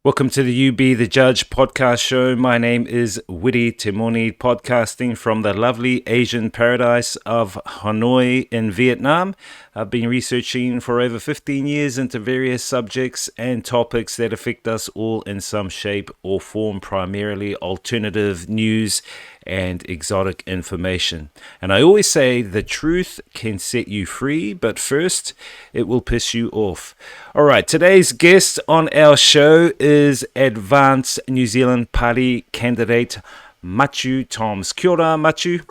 Welcome to the You Be the Judge podcast show. My name is Wiri Timoni, podcasting from the lovely Asian paradise of Hanoi in Vietnam. I've been researching for over 15 years into various subjects and topics that affect us all in some shape or form, primarily alternative news and exotic information. And I always say the truth can set you free, but first it will piss you off. All right, today's guest on our show is Advance New Zealand Party candidate Matiu Thoms. Kia ora, Matiu.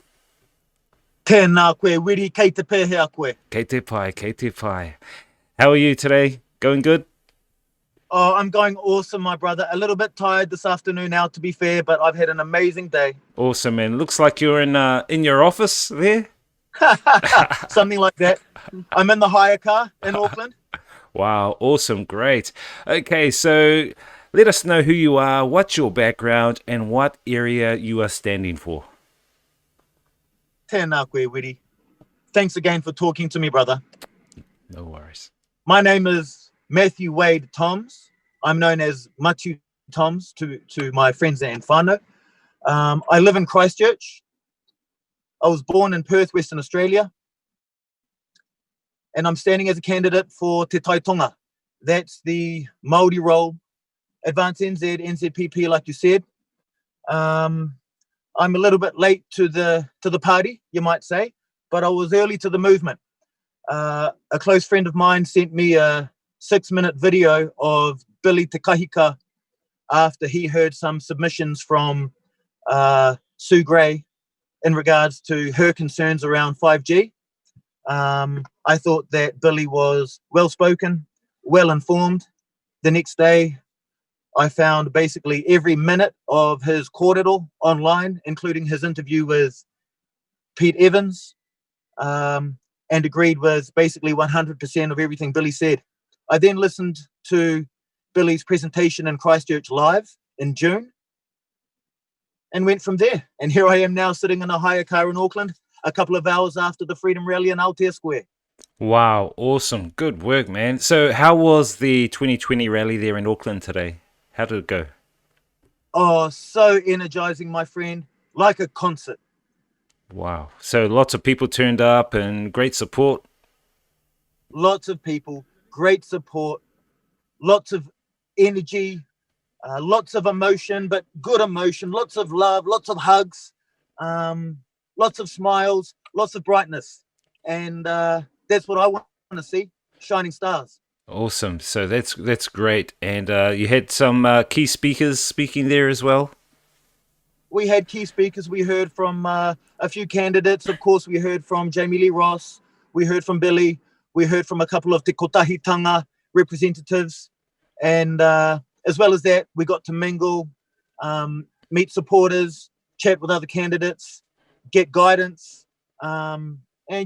Tēnā koe, Wiri, kei te pēhea koe. Kei te pai, kei te pai. How are you today? Going good? Oh, I'm going awesome, my brother. A little bit tired this afternoon now, to be fair, but I've had an amazing day. Awesome, man. Looks like you're in your office there. Something like that. I'm in the hire car in Auckland. Wow, awesome, great. Okay, so let us know who you are, what's your background, and what area you are standing for. Tēnā koe, Wiri. Thanks again for talking to me, brother. No worries. My name is Matiu Thoms. I'm known as Matiu Thoms to my friends and whānau. I live in Christchurch. I was born in Perth, Western Australia. And I'm standing as a candidate for Te Tai Tonga. That's the Māori role. Advance NZ, NZPP, like you said. I'm a little bit late to the party, you might say, but I was early to the movement. A close friend of mine sent me a 6-minute video of Billy Te Kahika after he heard some submissions from Sue Gray in regards to her concerns around 5G. I thought that Billy was well-spoken, well-informed. The next day, I found basically every minute of his kōrero online, including his interview with Pete Evans, and agreed with basically 100% of everything Billy said. I then listened to Billy's presentation in Christchurch Live in June and went from there. And here I am now sitting in a hire car in Auckland a couple of hours after the Freedom Rally in Aotea Square. Wow, awesome. Good work, man. So how was the 2020 rally there in Auckland today? How did it go? Oh, so energizing, my friend, like a concert. Wow. So lots of people turned up and great support. Lots of people, great support, lots of energy, lots of emotion, but good emotion, lots of love, lots of hugs, lots of smiles, lots of brightness. And that's what I want to see, shining stars. Awesome. So that's great. And you had some key speakers speaking there as well? We had key speakers. We heard from a few candidates. Of course, we heard from Jamie Lee Ross. We heard from Billy. We heard from a couple of Te Kotahitanga representatives. And as well as that, we got to mingle, meet supporters, chat with other candidates, get guidance, and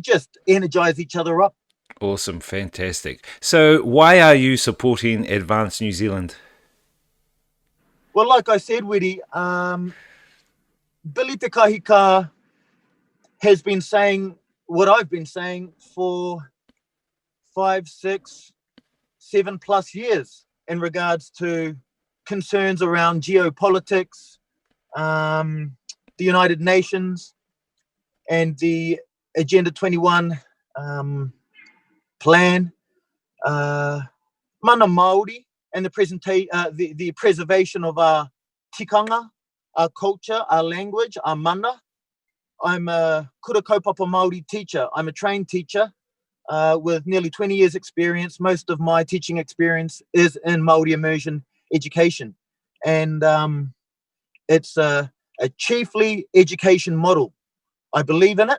just energize each other up. Awesome. Fantastic. So why are you supporting Advance New Zealand? Well, like I said, Wiri, Billy Te Kahika has been saying what I've been saying for 5, 6, 7+ years in regards to concerns around geopolitics, the United Nations, and the Agenda 21 plan, mana Māori, and the preservation of our tikanga, our culture, our language, our mana. I'm a kura kaupapa Māori teacher. I'm a trained teacher with nearly 20 years experience. Most of my teaching experience is in Māori immersion education. And it's a chiefly education model. I believe in it.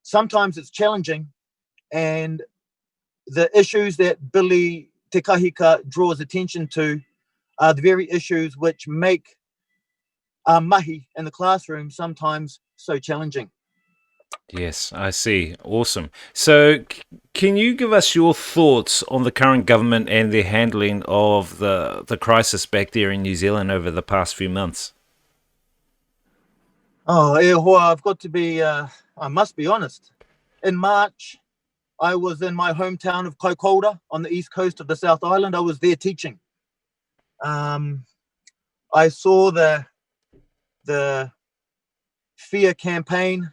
Sometimes it's challenging. And the issues that Billy Te Kahika draws attention to are the very issues which make our mahi in the classroom sometimes so challenging. Yes, I see. Awesome. So can you give us your thoughts on the current government and their handling of the crisis back there in New Zealand over the past few months? Oh, e hoa, I've got to be, I must be honest. In March, I was in my hometown of Kaikoura on the east coast of the South Island. I was there teaching. I saw the fear campaign,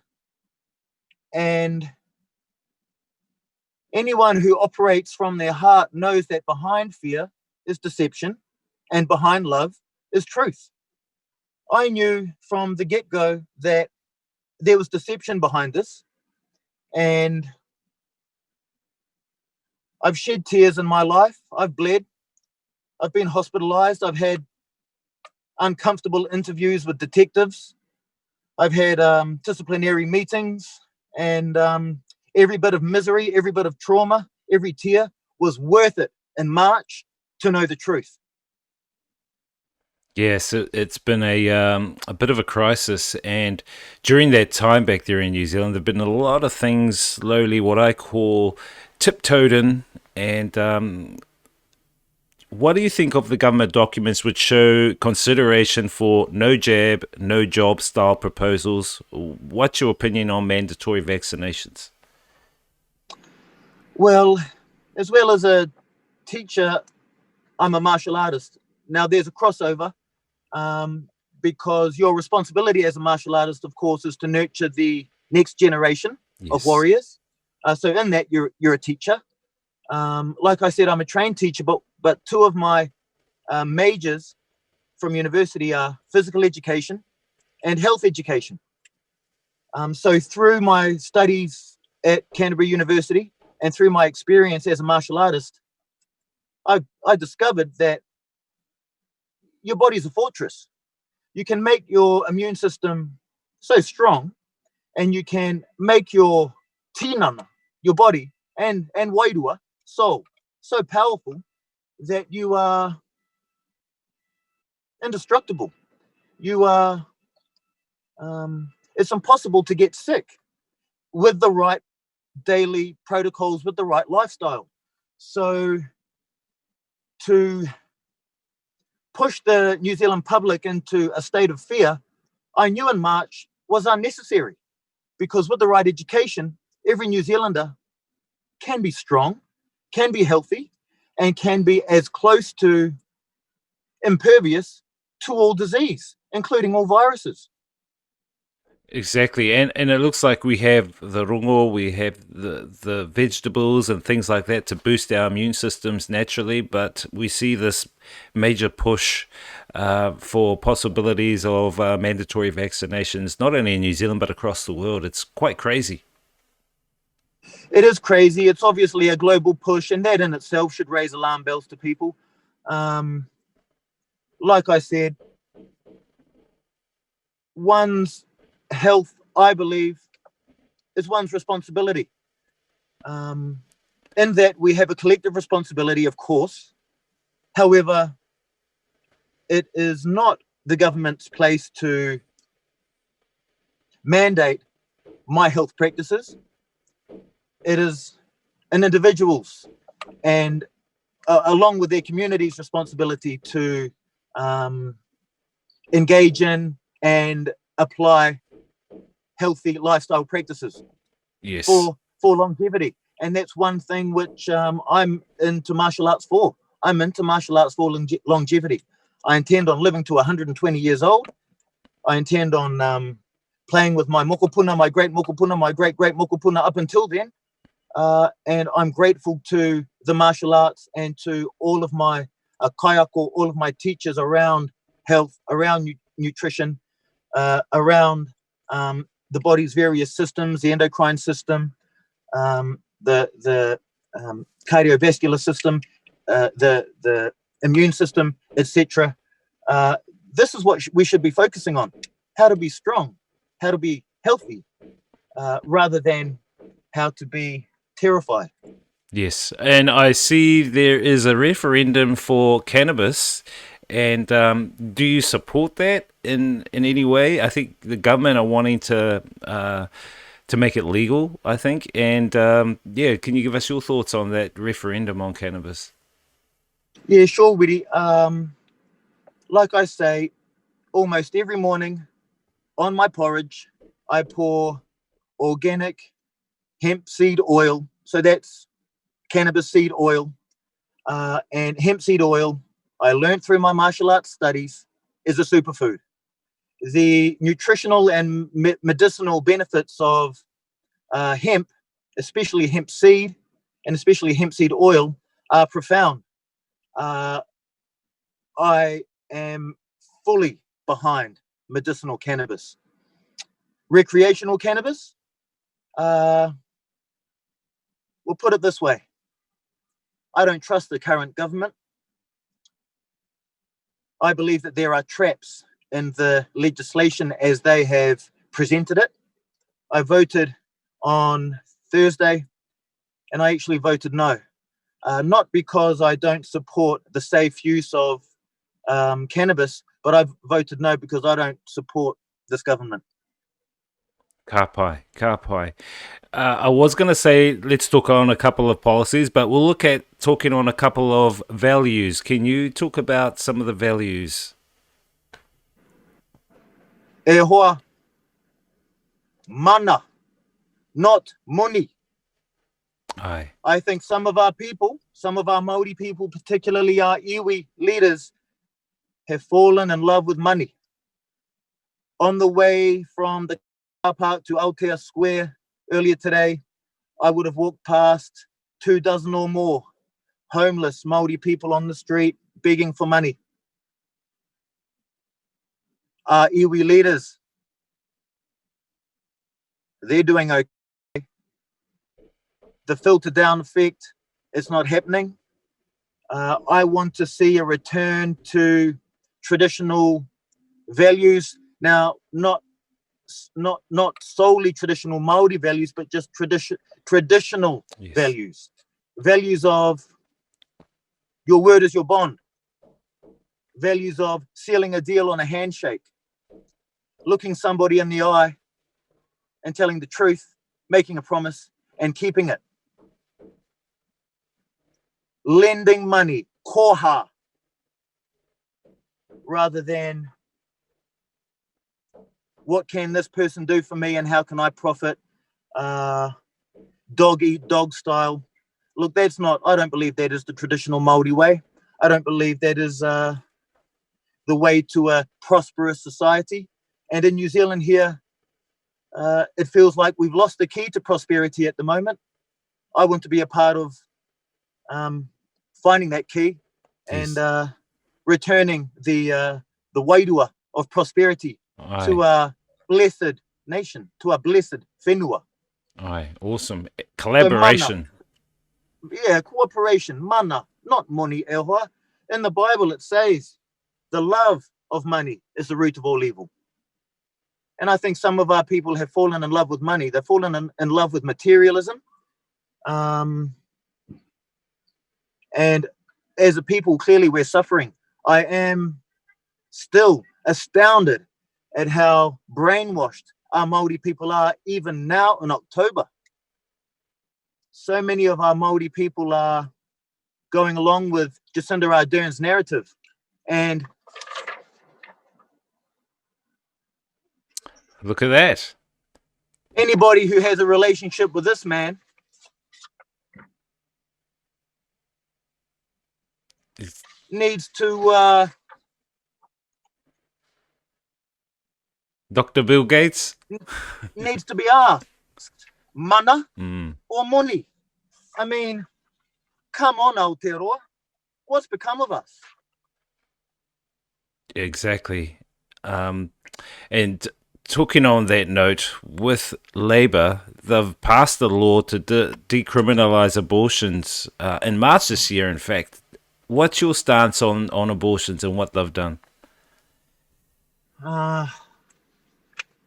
and anyone who operates from their heart knows that behind fear is deception, and behind love is truth. I knew from the get-go that there was deception behind this, and I've shed tears in my life. I've bled. I've been hospitalized. I've had uncomfortable interviews with detectives. I've had disciplinary meetings, and every bit of misery, every bit of trauma, every tear was worth it in March to know the truth. Yes, it's been a bit of a crisis, and during that time back there in New Zealand, there've been a lot of things slowly, what I call tiptoed in. And what do you think of the government documents which show consideration for no jab, no job style proposals? What's your opinion on mandatory vaccinations? Well as a teacher, I'm a martial artist. Now there's a crossover, because your responsibility as a martial artist, of course, is to nurture the next generation of Yes. warriors. So in that, you're a teacher. Like I said, I'm a trained teacher, but two of my majors from university are physical education and health education. So through my studies at Canterbury University and through my experience as a martial artist, I discovered that your body's a fortress. You can make your immune system so strong, and you can make your tinana, your body, and wairua, soul, so powerful that you are indestructible. You are, it's impossible to get sick with the right daily protocols, with the right lifestyle. So to push the New Zealand public into a state of fear, I knew in March was unnecessary, because with the right education, every New Zealander can be strong, can be healthy, and can be as close to impervious to all disease, including all viruses. Exactly, and it looks like we have the rongo, we have the vegetables and things like that to boost our immune systems naturally, but we see this major push for possibilities of mandatory vaccinations, not only in New Zealand but across the world. It's quite crazy. It is crazy. It's obviously a global push, and that in itself should raise alarm bells to people. Um, like I said, one's health, I believe, is one's responsibility. In that we have a collective responsibility, of course. However, it is not the government's place to mandate my health practices. It is an individual's, and along with their community's responsibility to um, engage in and apply healthy lifestyle practices Yes. for longevity. And that's one thing which I'm into martial arts for. I'm into martial arts for longevity. I intend on living to 120 years old. I intend on playing with my mokopuna, my great mokopuna, my great mokopuna up until then. And I'm grateful to the martial arts and to all of my kaiako, all of my teachers around health, around nutrition, around the body's various systems, the endocrine system, the cardiovascular system, the immune system, etc. This is what we should be focusing on: how to be strong, how to be healthy, rather than how to be terrified. Yes, and I see there is a referendum for cannabis. And do you support that in any way? I think the government are wanting to make it legal, I think. And yeah, can you give us your thoughts on that referendum on cannabis? Yeah, sure, Wiri. Like I say, almost every morning on my porridge, I pour organic hemp seed oil. So that's cannabis seed oil and hemp seed oil I learned through my martial arts studies, is a superfood. The nutritional and medicinal benefits of hemp, especially hemp seed and especially hemp seed oil, are profound. I am fully behind medicinal cannabis. Recreational cannabis, we'll put it this way. I don't trust the current government. I believe that there are traps in the legislation as they have presented it. I voted on Thursday, and I actually voted no. Not because I don't support the safe use of cannabis, but I've voted no because I don't support this government. Ka pai. I was going to say let's talk on a couple of policies, but we'll look at talking on a couple of values. Can you talk about some of the values? E hoa, mana, not money. Aye. I think some of our people, some of our Māori people, particularly our iwi leaders, have fallen in love with money. On the way from the car park to Aotea Square earlier today, I would have walked past 24 or more homeless Māori people on the street begging for money. Our iwi leaders, they're doing okay. The filter down effect is not happening. I want to see a return to traditional values. Now, not solely traditional Māori values, but just traditional Yes. values. Values of your word is your bond. Values of sealing a deal on a handshake. Looking somebody in the eye and telling the truth, making a promise and keeping it. Lending money, koha, rather than what can this person do for me and how can I profit? Dog eat dog style. Look, that's not, I don't believe that is the traditional Māori way. I don't believe that is the way to a prosperous society. And in New Zealand here, it feels like we've lost the key to prosperity at the moment. I want to be a part of finding that key and returning the wairua of prosperity to our blessed nation, to our blessed whenua. Aye, awesome. Collaboration. So yeah, cooperation, mana, not money, e hoa. In the Bible it says the love of money is the root of all evil. And I think some of our people have fallen in love with money. They've fallen in love with materialism. And as a people, clearly we're suffering. I am still astounded at how brainwashed our Māori people are even now in October. So many of our Māori people are going along with Jacinda Ardern's narrative. And look at that. Anybody who has a relationship with this man needs to Dr. Bill Gates needs to be asked, mana or money? I mean, come on, Aotearoa. What's become of us? Exactly. And talking on that note, with Labour, they've passed a law to decriminalise abortions in March this year, in fact. What's your stance on abortions and what they've done?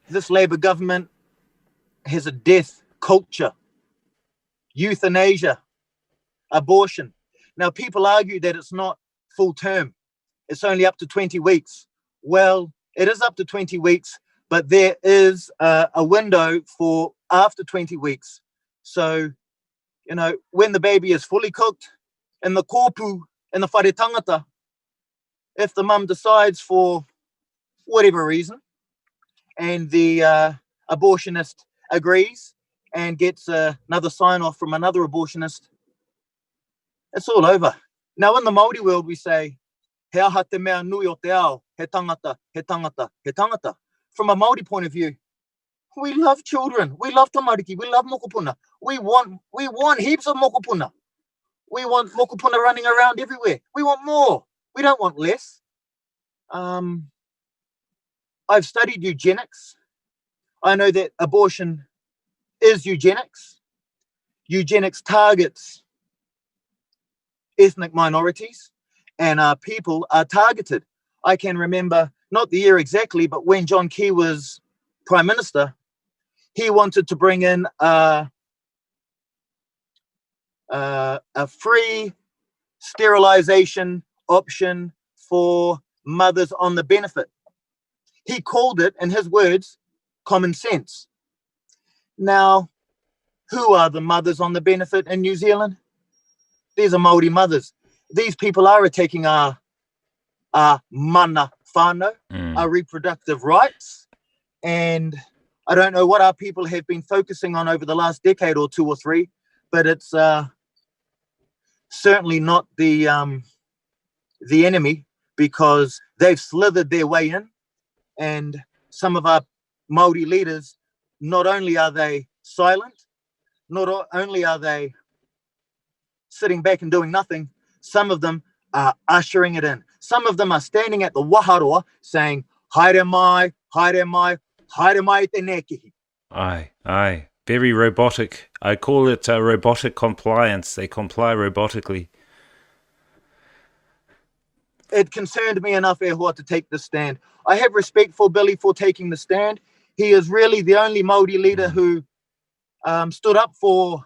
This Labour government has a death culture, euthanasia, abortion. Now, people argue that it's not full term. It's only up to 20 weeks. Well, it is up to 20 weeks, but there is a window for after 20 weeks. So, you know, when the baby is fully cooked in the kōpū, in the whare tangata, if the mum decides for whatever reason, and the abortionist agrees and gets another sign-off from another abortionist, it's all over. Now, in the Māori world, we say, he aha te mea nui o te ao, he tangata, he tangata, he tangata. From a Māori point of view, we love children, we love tamariki, we love mokopuna. We want heaps of mokopuna. We want mokopuna running around everywhere. We want more. We don't want less. I've studied eugenics. I know that abortion is eugenics. Eugenics targets ethnic minorities, and people are targeted. I can remember, not the year exactly, but when John Key was Prime Minister, he wanted to bring in a free sterilization option for mothers on the benefit. He called it, in his words, common sense. Now, who are the mothers on the benefit in New Zealand? These are Māori mothers. These people are attacking our mana whānau, our reproductive rights. And I don't know what our people have been focusing on over the last decade or two or three, but it's certainly not the enemy, because they've slithered their way in. And some of our Māori leaders, not only are they silent, not only are they sitting back and doing nothing, some of them are ushering it in. Some of them are standing at the waharoa saying, haere mai, haere mai, haere mai te nekihi. Aye. Very robotic. I call it robotic compliance. They comply robotically. It concerned me enough, Ehua, to take this stand. I have respect for Billy for taking the stand. He is really the only Māori leader who stood up for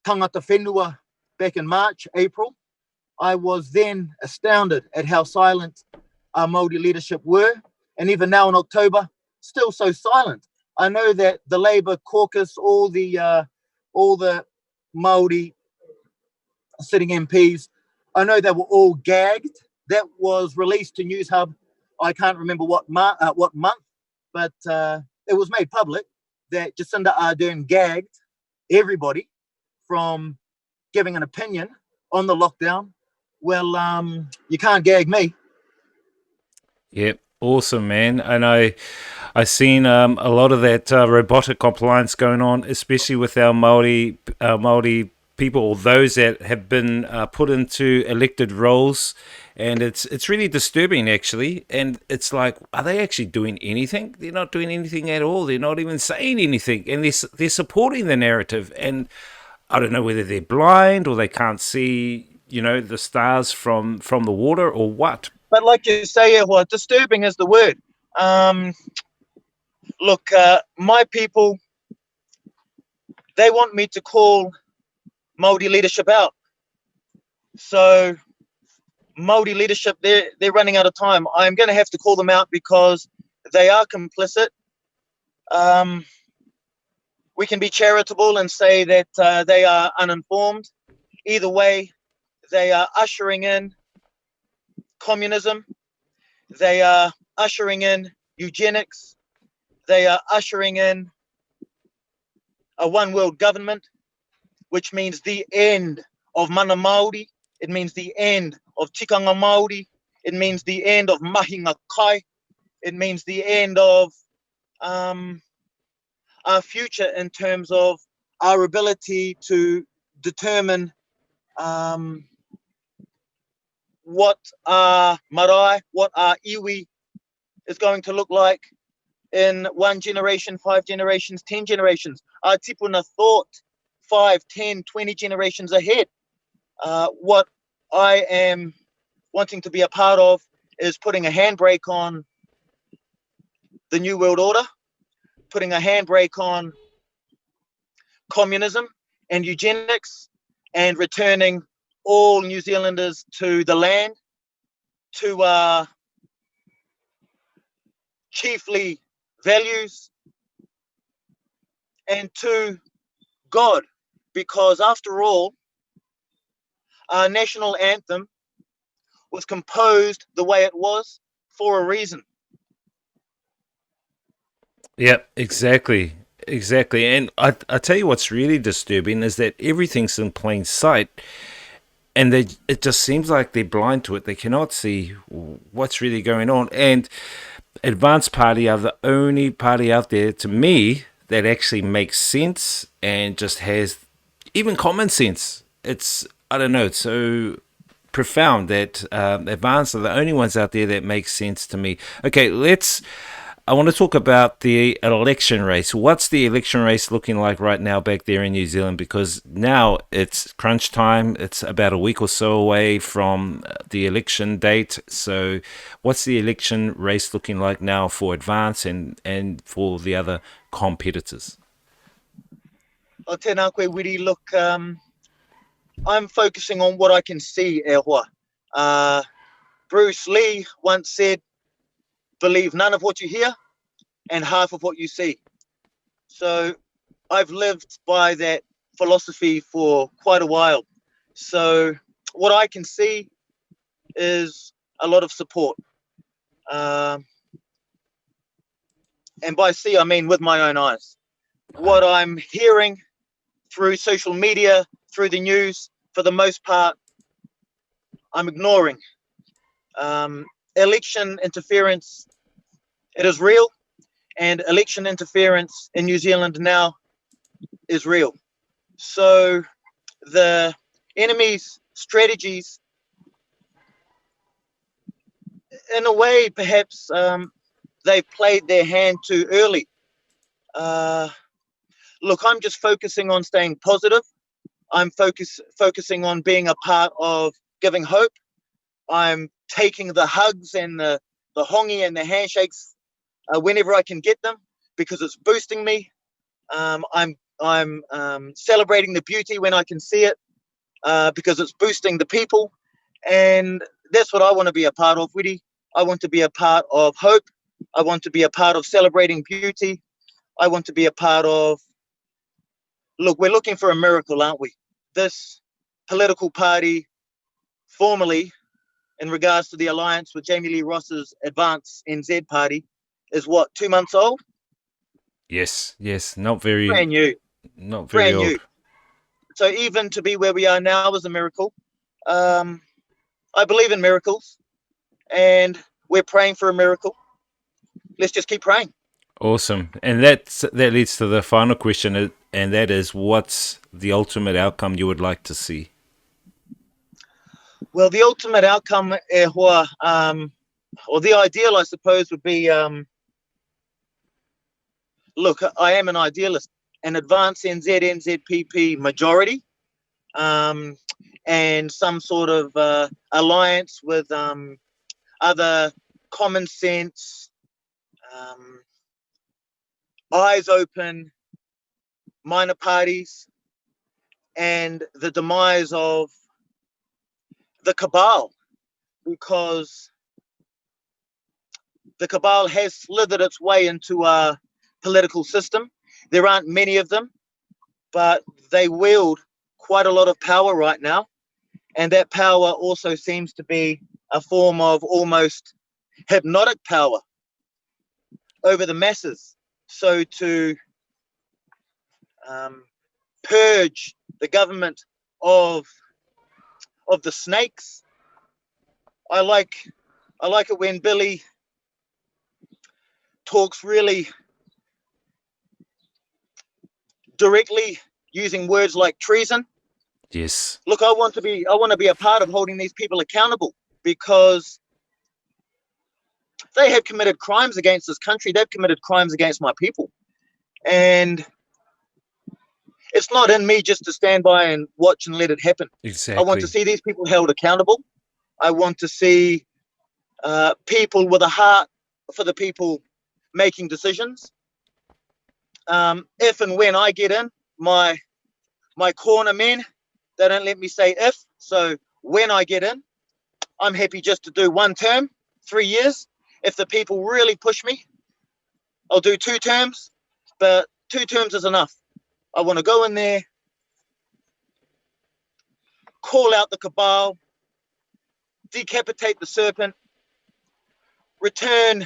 tangata whenua back in March, April. I was then astounded at how silent our Māori leadership were. And even now in October, still so silent. I know that the Labour caucus, all the Māori sitting MPs, I know they were all gagged. That was released to News Hub. I can't remember what month, but it was made public that Jacinda Ardern gagged everybody from giving an opinion on the lockdown. Well, you can't gag me. Yep, awesome, man. And I seen a lot of that robotic compliance going on, especially with our Māori people, or those that have been put into elected roles. And it's really disturbing, actually. And it's like, are they actually doing anything? They're not doing anything at all. They're not even saying anything. And they're supporting the narrative. And I don't know whether they're blind or they can't see, the stars from the water or what. But like you say, what disturbing is the word. Look, my people, they want me to call Māori leadership out. So Māori leadership, they're running out of time. I'm going to have to call them out because they are complicit. We can be charitable and say that they are uninformed. Either way, they are ushering in communism. They are ushering in eugenics. They are ushering in a one world government, which means the end of mana Māori. It means the end of tikanga Māori. It means the end of mahinga kai. It means the end of our future in terms of our ability to determine what our marae, what our iwi is going to look like in 1 generation, 5 generations, 10 generations. Our tipuna thought 5, 10, 20 generations ahead. What I am wanting to be a part of is putting a handbrake on the New World Order, putting a handbrake on communism and eugenics, and returning all New Zealanders to the land, to chiefly values, and to God, because after all, our national anthem was composed the way it was for a reason. Yep, exactly. And I tell you what's really disturbing is that everything's in plain sight. and it just seems like they're blind to it. They cannot see what's really going on. And Advanced Party are the only party out there, to me, that actually makes sense and just has even common sense. It's, I don't know, it's so profound that Advanced are the only ones out there that make sense to me. Okay, I want to talk about the election race. What's the election race looking like right now back there in New Zealand? Because now it's crunch time. It's about a week or so away from the election date. So what's the election race looking like now for Advance and for the other competitors? O tēnā koe, Wiri. Look, I'm focusing on what I can see, e hoa. Bruce Lee once said, believe none of what you hear and half of what you see. So I've lived by that philosophy for quite a while. So what I can see is a lot of support. And by see, I mean with my own eyes. What I'm hearing through social media, through the news, for the most part, I'm ignoring. Election interference, it is real. And election interference in New Zealand now is real. So the enemy's strategies, in a way, perhaps they've played their hand too early. Look, I'm just focusing on staying positive. I'm focusing on being a part of giving hope. I'm taking the hugs and the hongi and the handshakes whenever I can get them, because it's boosting me. I'm celebrating the beauty when I can see it, because it's boosting the people, and that's what I want to be a part of, Wiri. I want to be a part of hope. I want to be a part of celebrating beauty. I want to be a part of. Look, we're looking for a miracle, aren't we? This political party, formally, in regards to the alliance with Jamie Lee Ross's Advance NZ Party, is what, 2 months old? Yes, not very Brand new. old. So even to be where we are now is a miracle. I believe in miracles, and we're praying for a miracle. Let's just keep praying. Awesome. And that leads to the final question, and that is, what's the ultimate outcome you would like to see? Well, the ultimate outcome, or the ideal, I suppose, would be, look, I am an idealist, an Advance NZPP majority, and some sort of alliance with other common sense, eyes open minor parties, and the demise of the cabal, because the cabal has slithered its way into our political system. There aren't many of them, but they wield quite a lot of power right now. And that power also seems to be a form of almost hypnotic power over the masses. So to purge the government of the snakes, I like it when Billy talks really directly, using words like treason. Yes. Look, I want to be a part of holding these people accountable, because they have committed crimes against this country. They've committed crimes against my people. And it's not in me just to stand by and watch and let it happen. Exactly. I want to see these people held accountable. I want to see people with a heart for the people making decisions. If and when I get in, my corner men, they don't let me say if. So when I get in, I'm happy just to do 1 term, 3 years. If the people really push me, I'll do 2 terms, but 2 terms is enough. I want to go in there, call out the cabal, decapitate the serpent, return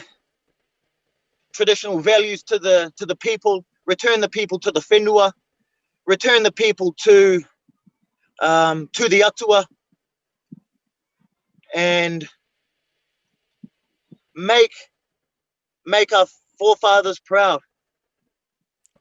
traditional values to the people, return the people to the whenua, return the people to the atua, and make our forefathers proud.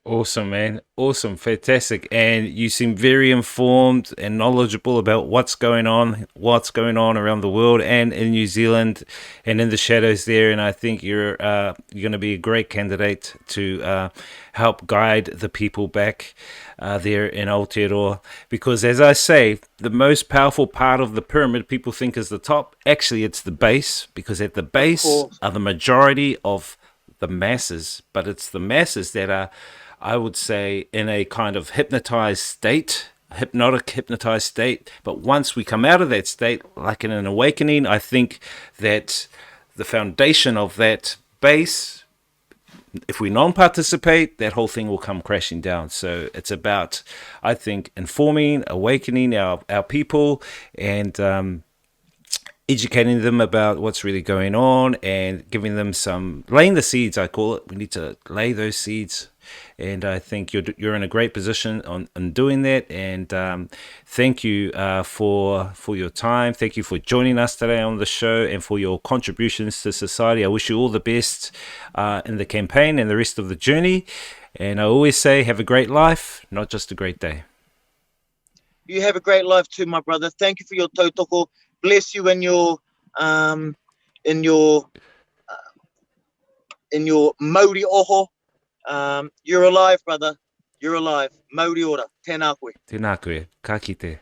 Awesome, man. Awesome. Fantastic. And you seem very informed and knowledgeable about what's going on around the world and in New Zealand and in the shadows there. And I think you're going to be a great candidate to help guide the people back there in Aotearoa. Because as I say, the most powerful part of the pyramid people think is the top. Actually, it's the base, because at the base are the majority of the masses. But it's the masses that are, I would say, in a kind of hypnotized state. But once we come out of that state, like in an awakening, I think that the foundation of that base, if we non-participate, that whole thing will come crashing down. So it's about, I think, informing, awakening our people, and educating them about what's really going on, and giving them laying the seeds, I call it. We need to lay those seeds. And I think you're in a great position on doing that. And thank you for your time. Thank you for joining us today on the show and for your contributions to society. I wish you all the best in the campaign and the rest of the journey. And I always say, have a great life, not just a great day. You have a great life too, my brother. Thank you for your tautoko. Bless you in your Māori oho. You're alive, brother. You're alive. Mauri ora. Tēnā koe. Tēnā koe. Ka kite.